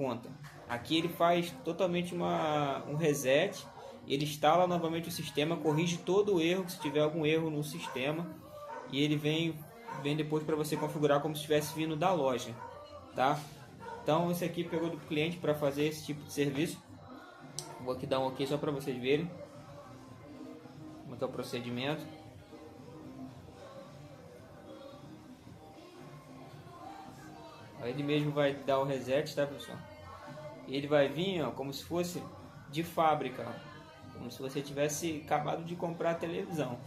conta. Aqui ele faz totalmente um reset, ele instala novamente o sistema, corrige todo o erro, se tiver algum erro no sistema, e ele vem depois para você configurar como se estivesse vindo da loja, tá? Então esse aqui pegou do cliente para fazer esse tipo de serviço. Vou aqui dar um ok só para vocês verem como é o procedimento. Ele mesmo vai dar o reset, tá, pessoal? Ele vai vir, ó, como se fosse de fábrica, ó, como se você tivesse acabado de comprar a televisão.